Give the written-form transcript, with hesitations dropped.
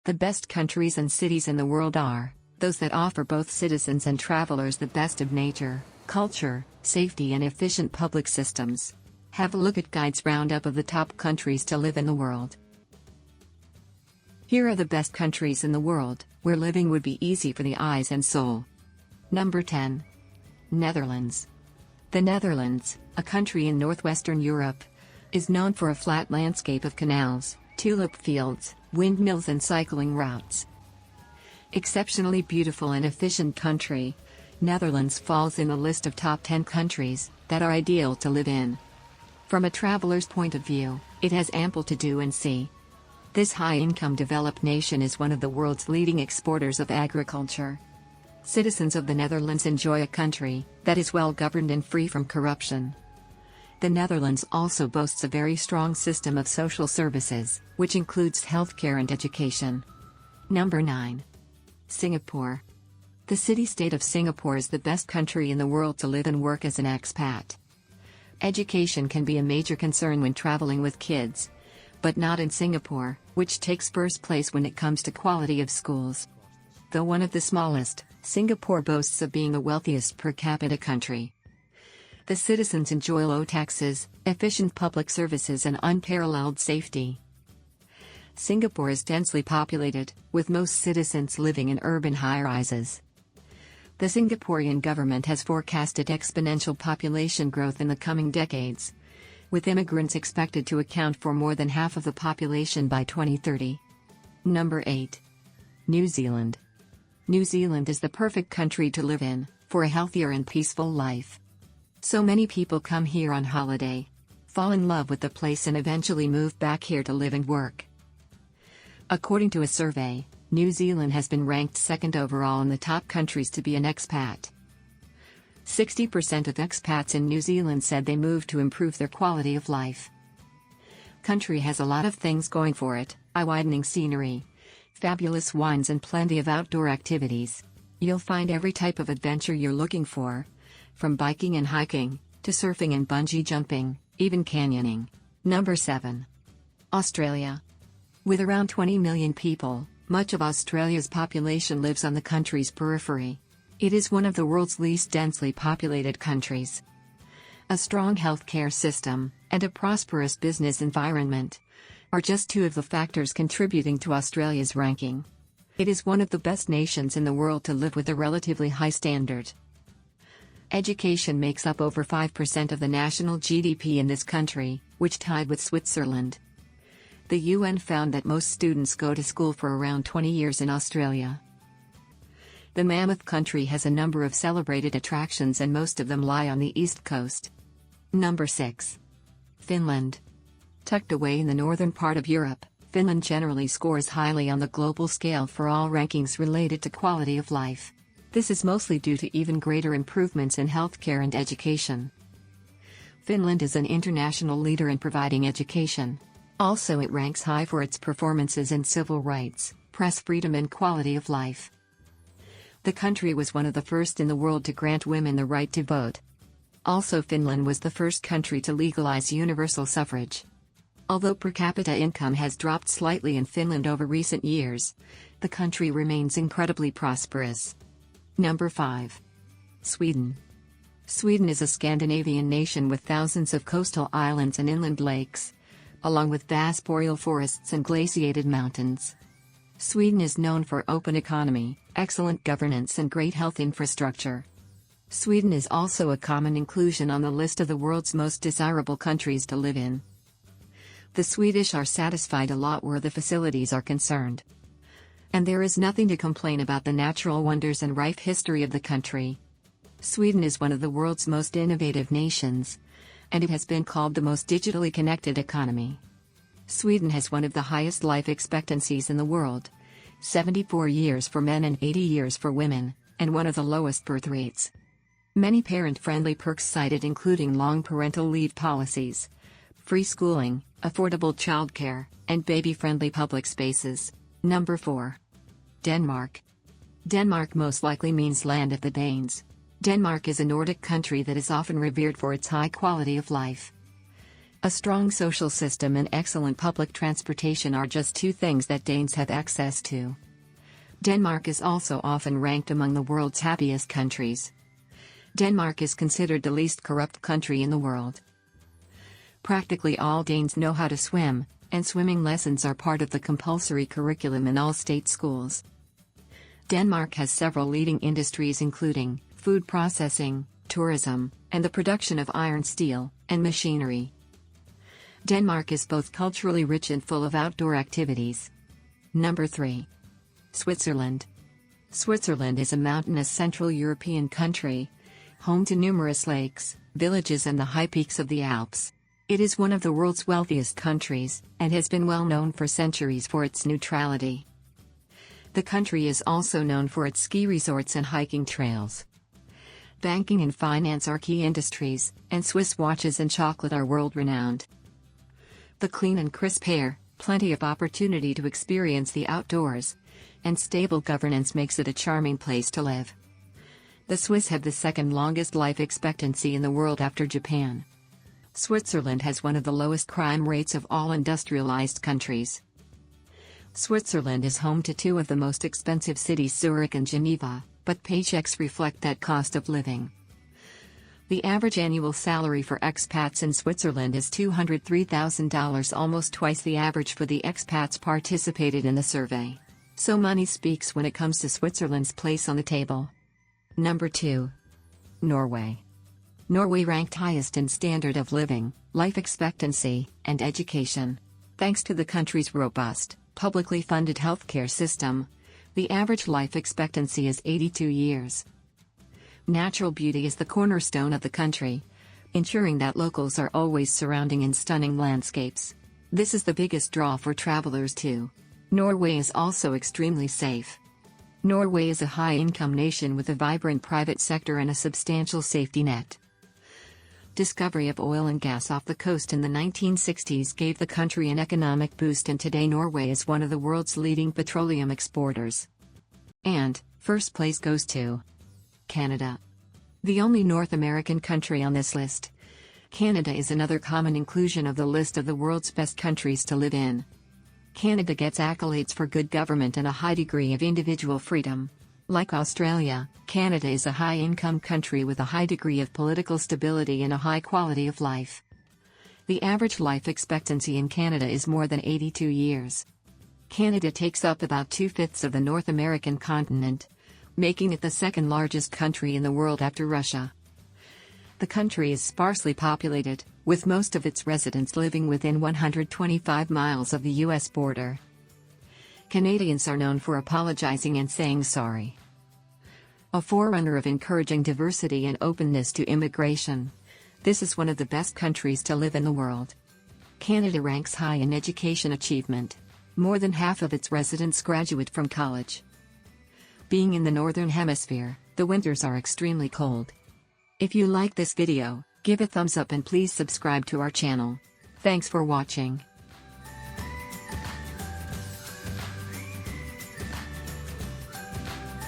The best countries and cities in the world are those that offer both citizens and travelers the best of nature, culture, safety and efficient public systems. Have a look at Guide's roundup of the top countries to live in the world. Here are the best countries in the world, where living would be easy for the eyes and soul. Number 10. Netherlands. The Netherlands, a country in northwestern Europe, is known for a flat landscape of canals, tulip fields, windmills and cycling routes. Exceptionally beautiful and efficient country, Netherlands falls in the list of top 10 countries that are ideal to live in. From a traveler's point of view, it has ample to do and see. This high-income developed nation is one of the world's leading exporters of agriculture. Citizens of the Netherlands enjoy a country that is well governed and free from corruption. The Netherlands also boasts a very strong system of social services, which includes healthcare and education. Number 9. Singapore. The city-state of Singapore is the best country in the world to live and work as an expat. Education can be a major concern when traveling with kids, but not in Singapore, which takes first place when it comes to quality of schools. Though one of the smallest, Singapore boasts of being the wealthiest per capita country. The citizens enjoy low taxes, efficient public services and unparalleled safety. Singapore is densely populated, with most citizens living in urban high-rises. The Singaporean government has forecasted exponential population growth in the coming decades, with immigrants expected to account for more than half of the population by 2030. Number 8. New Zealand. New Zealand is the perfect country to live in, for a healthier and peaceful life. So many people come here on holiday, fall in love with the place and eventually move back here to live and work. According to a survey, New Zealand has been ranked second overall in the top countries to be an expat. 60% of expats in New Zealand said they moved to improve their quality of life. Country has a lot of things going for it: eye-widening scenery, fabulous wines and plenty of outdoor activities. You'll find every type of adventure you're looking for, from biking and hiking, to surfing and bungee jumping, even canyoning. Number 7. Australia. With around 20 million people, much of Australia's population lives on the country's periphery. It is one of the world's least densely populated countries. A strong healthcare system and a prosperous business environment are just two of the factors contributing to Australia's ranking. It is one of the best nations in the world to live with a relatively high standard. Education makes up over 5% of the national GDP in this country, which tied with Switzerland. The UN found that most students go to school for around 20 years in Australia. The Mammoth country has a number of celebrated attractions and most of them lie on the east coast. Number 6. Finland. Tucked away in the northern part of Europe, Finland generally scores highly on the global scale for all rankings related to quality of life. This is mostly due to even greater improvements in healthcare and education. Finland is an international leader in providing education. Also, it ranks high for its performances in civil rights, press freedom and quality of life. The country was one of the first in the world to grant women the right to vote. Also, Finland was the first country to legalize universal suffrage. Although per capita income has dropped slightly in Finland over recent years, the country remains incredibly prosperous. Number 5. Sweden. Sweden is a Scandinavian nation with thousands of coastal islands and inland lakes, along with vast boreal forests and glaciated mountains. Sweden is known for open economy, excellent governance and great health infrastructure. Sweden is also a common inclusion on the list of the world's most desirable countries to live in. The Swedish are satisfied a lot where the facilities are concerned. And there is nothing to complain about the natural wonders and rife history of the country. Sweden is one of the world's most innovative nations, and it has been called the most digitally connected economy. Sweden has one of the highest life expectancies in the world, 74 years for men and 80 years for women, and one of the lowest birth rates. Many parent-friendly perks cited including long parental leave policies, free schooling, affordable childcare, and baby-friendly public spaces. Number 4. Denmark. Denmark most likely means land of the Danes. Denmark is a Nordic country that is often revered for its high quality of life. A strong social system and excellent public transportation are just two things that Danes have access to. Denmark is also often ranked among the world's happiest countries. Denmark is considered the least corrupt country in the world. Practically all Danes know how to swim, and swimming lessons are part of the compulsory curriculum in all state schools. Denmark has several leading industries including food processing, tourism, and the production of iron, steel, and machinery. Denmark is both culturally rich and full of outdoor activities. Number 3. Switzerland. Switzerland is a mountainous Central European country, home to numerous lakes, villages and the high peaks of the Alps. It is one of the world's wealthiest countries, and has been well known for centuries for its neutrality. The country is also known for its ski resorts and hiking trails. Banking and finance are key industries, and Swiss watches and chocolate are world-renowned. The clean and crisp air, plenty of opportunity to experience the outdoors, and stable governance makes it a charming place to live. The Swiss have the second longest life expectancy in the world after Japan. Switzerland has one of the lowest crime rates of all industrialized countries. Switzerland is home to two of the most expensive cities, Zurich and Geneva, but paychecks reflect that cost of living. The average annual salary for expats in Switzerland is $203,000, almost twice the average for the expats participated in the survey. So money speaks when it comes to Switzerland's place on the table. Number 2. Norway. Norway ranked highest in standard of living, life expectancy, and education. Thanks to the country's robust, publicly funded healthcare system, the average life expectancy is 82 years. Natural beauty is the cornerstone of the country, ensuring that locals are always surrounding in stunning landscapes. This is the biggest draw for travelers too. Norway is also extremely safe. Norway is a high-income nation with a vibrant private sector and a substantial safety net. Discovery of oil and gas off the coast in the 1960s gave the country an economic boost, and today Norway is one of the world's leading petroleum exporters. And first place goes to Canada. The only North American country on this list. Canada is another common inclusion of the list of the world's best countries to live in. Canada gets accolades for good government and a high degree of individual freedom. Like Australia, Canada is a high-income country with a high degree of political stability and a high quality of life. The average life expectancy in Canada is more than 82 years. Canada takes up about 2/5 of the North American continent, making it the second largest country in the world after Russia. The country is sparsely populated, with most of its residents living within 125 miles of the U.S. border. Canadians are known for apologizing and saying sorry. A forerunner of encouraging diversity and openness to immigration, this is one of the best countries to live in the world. Canada ranks high in education achievement. More than half of its residents graduate from college. Being in the Northern Hemisphere, the winters are extremely cold. If you like this video, give a thumbs up and please subscribe to our channel. Thanks for watching.